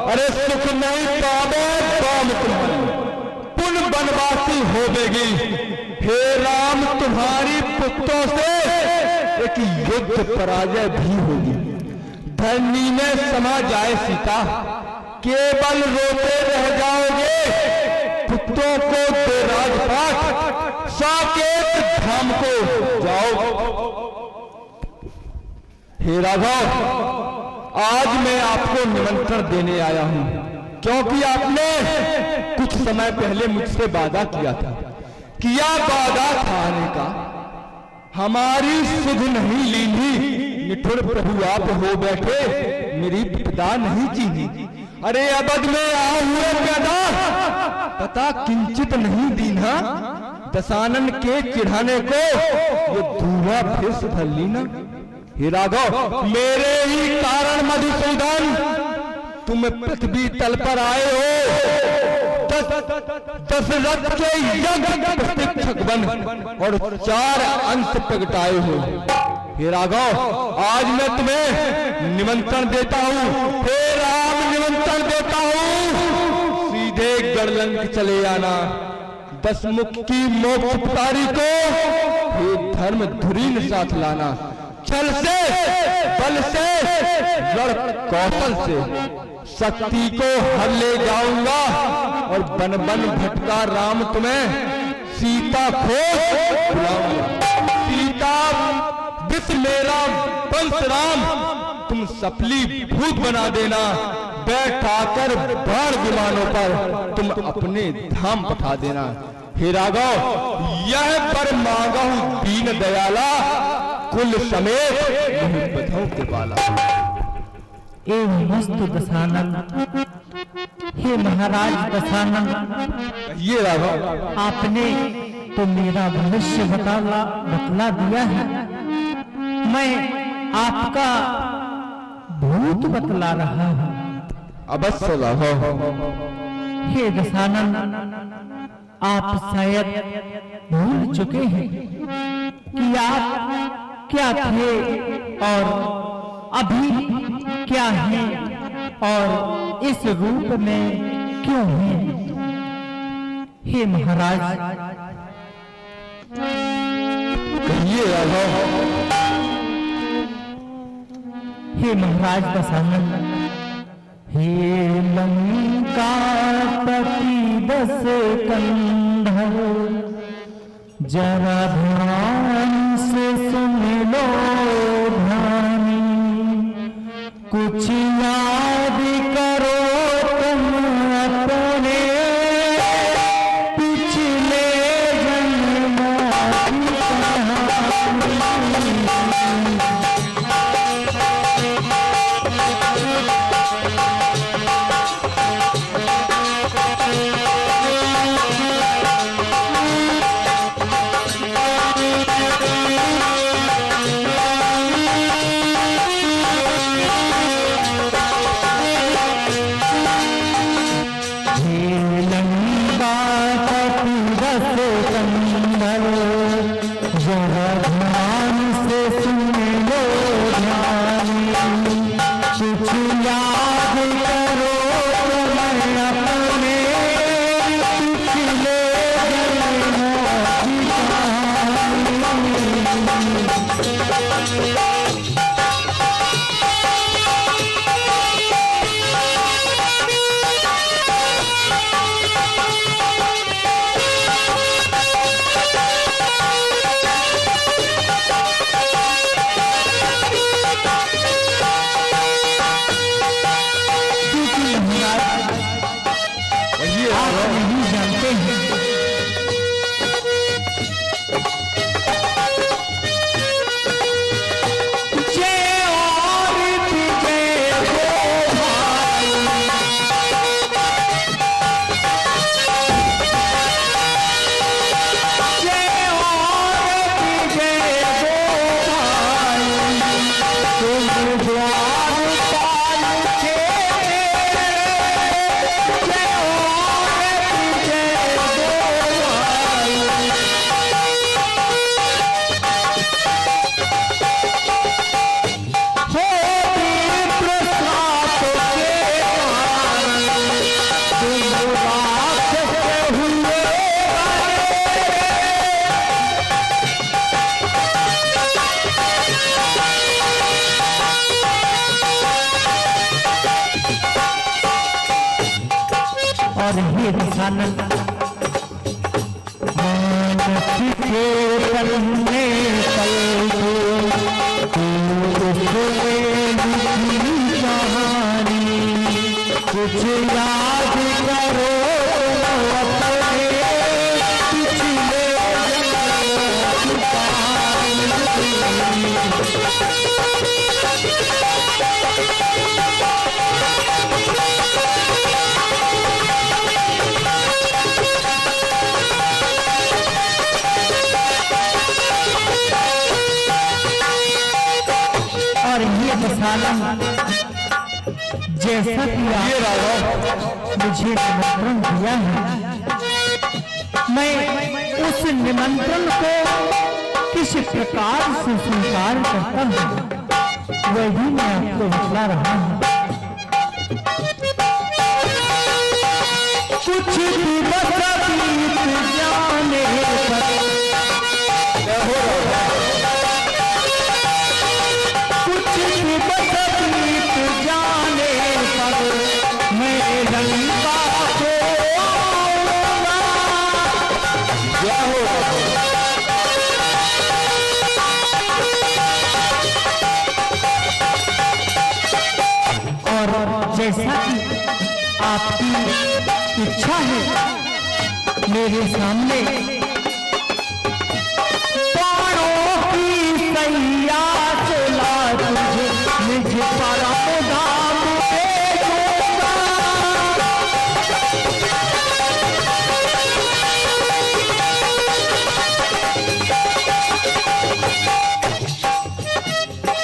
अरे सुख नहीं पावे काम तुम्हारी, पुन बनवासी होवेगी। हे राम तुम्हारी पुत्रों से एक युद्ध पराजय भी होगी। धरनी में समा जाए सीता, केवल रोते रह जाओगे। पुत्रों को दो राजपाट, साकेत धाम को जाओ। हे राघव, आज मैं आपको निमंत्रण देने आया हूं, क्योंकि आपने कुछ समय पहले मुझसे वादा किया था। किया वादा था आने का, हमारी सुध नहीं लीनी। निठुर प्रभु आप हो बैठे, मेरी पिता नहीं चीनी। अरे अबद में आ हुए पैदा, पता किंचित नहीं दीना। दशानन के चिढ़ाने को ये धुआं फिर सुधर लीना। हे राघव, मेरे ही कारण मधुसूदन तुम पृथ्वी तल पर आए हो। दशरथ के यज्ञ प्रतीक्षक बन और 4 अंश प्रगटाए हो। हे राघव, आज मैं तुम्हें निमंत्रण देता हूँ। हे राम, निमंत्रण देता हूँ, सीधे गढ़लंक चले आना। 10 मुख की मोक्ष पुकारी को हे धर्म धुरीन साथ लाना। छल से, बल से, रण कौशल से शक्ति को हर ले जाऊंगा और बन बन भटका राम तुम्हें सीता खो बुलाऊंगा। सीता विष मेरा वंश राम, तुम सफली भूत बना देना। बैठाकर बाण विमानों पर तुम अपने धाम पठा देना। हे राघव, यह पर मांगा हूं दीन दयाला, कुल समेत नहीं बधाओं के बाला। ए मस्त दशानन, हे महाराज दशानन, ये राघव, आपने तो मेरा भविष्य बतला दिया है। मैं आपका भूत बतला रहा हूँ। अवश्य राघव। हे दशानन, आप शायद भूल चुके हैं कि आप क्या थे और अभी क्या है और इस रूप में क्यों है। हे महाराज, कहिए राघव। हे महाराज दशानन, हे लंकापति दस कंधर, जरा ध्यान से सुन लो ध्यानी। कुछ याद करो तुम अपने पिछले जन्मों की कहानी। और हे दशानन मानस के तल में पल कहानी कुछ याद करो अपने पिछले और ये दशानन जैसा कि आपने मुझे निमंत्रण दिया है, मैं उस निमंत्रण को किस प्रकार से स्वीकार करता हूँ वही मैं आपको बतला रहा हूँ। कुछ दिवस बीत जाने पर कुछ दिवस बीत जाने पर मैं लंका को आऊंगा। और जैसा कि आपकी इच्छा है मेरे सामने पारों की सैया चला तुझे निज परम धाम भेजूंगा।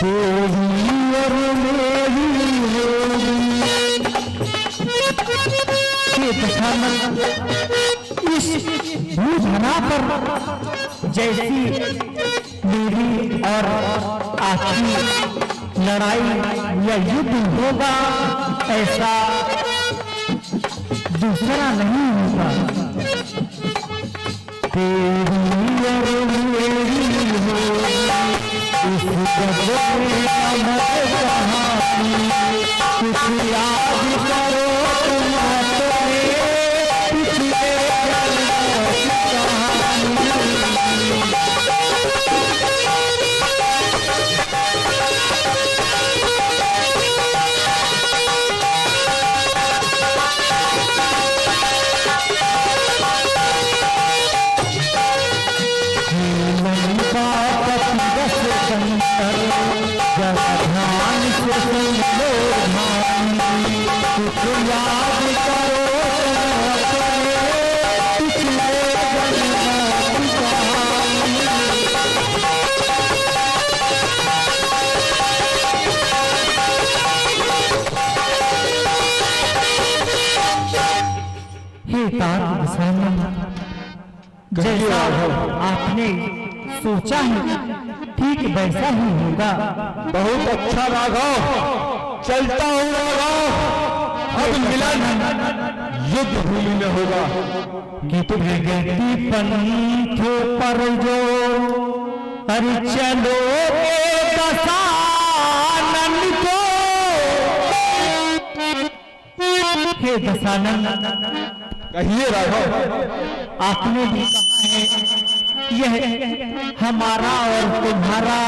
तेरी और मेरी होगी ये दशानन इस भूधरा पर जैसी मेरी और आपकी लड़ाई या युद्ध होगा ऐसा दूसरा नहीं होगा। तेरी और मेरी होगी इस जगत में अमर कहानी कुछ याद करो तुम अपने पिछले जन्मों की कहानी। ध्यान से सुन लो ध्यानी कुछ याद करो अपने पिछले जन्मों की कहानी। हे तात दशानन जैसा आपने सोचा है ठीक वैसा ही होगा। बहुत अच्छा राघव, चलता हूँ राघव, अब मिलन युद्ध भूमि में होगा। प्रगति पंथ पर जो अरे चलो दशानन को हे दशानन कहिए राघव। आपने भी कहा है यह हमारा और तुम्हारा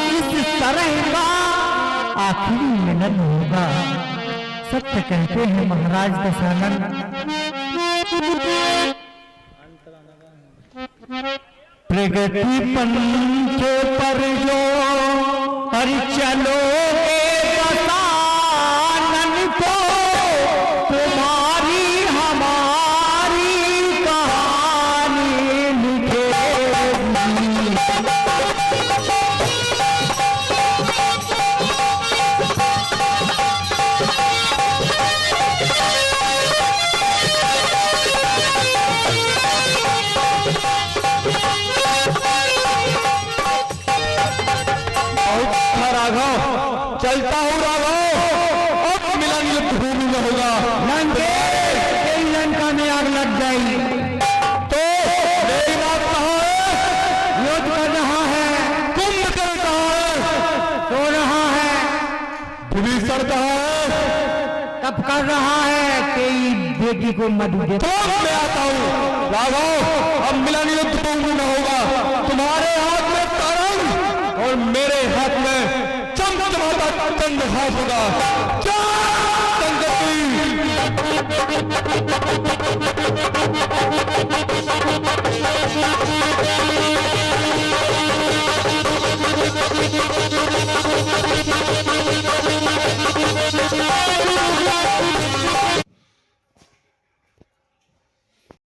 इस तरह का आखिरी मिलन होगा। सत्य कहते हैं महाराज दशानन। प्रगति पंथ पर जो हरि चलो दशानन को तुम्हारी हमारी कहानी लिखेगी। चलता हूँ राघव, अब मिलन युद्ध भूमि में होगा। लंका में आग लग जाएगी तो मेरी बात कहाँ है? युद्ध कर रहा है, कुंभकर्ण कहाँ है? सो रहा है, विभीषण कहाँ है? तप कर रहा है कि बेटी को मधु दे। तो मैं आता हूँ राघव, अब मिलन युद्ध तो न होगा। तुम्हारे हाथ में तरंग और मेरे हाथ में चमचमाता चंद्रहास होगा। क्या संगति!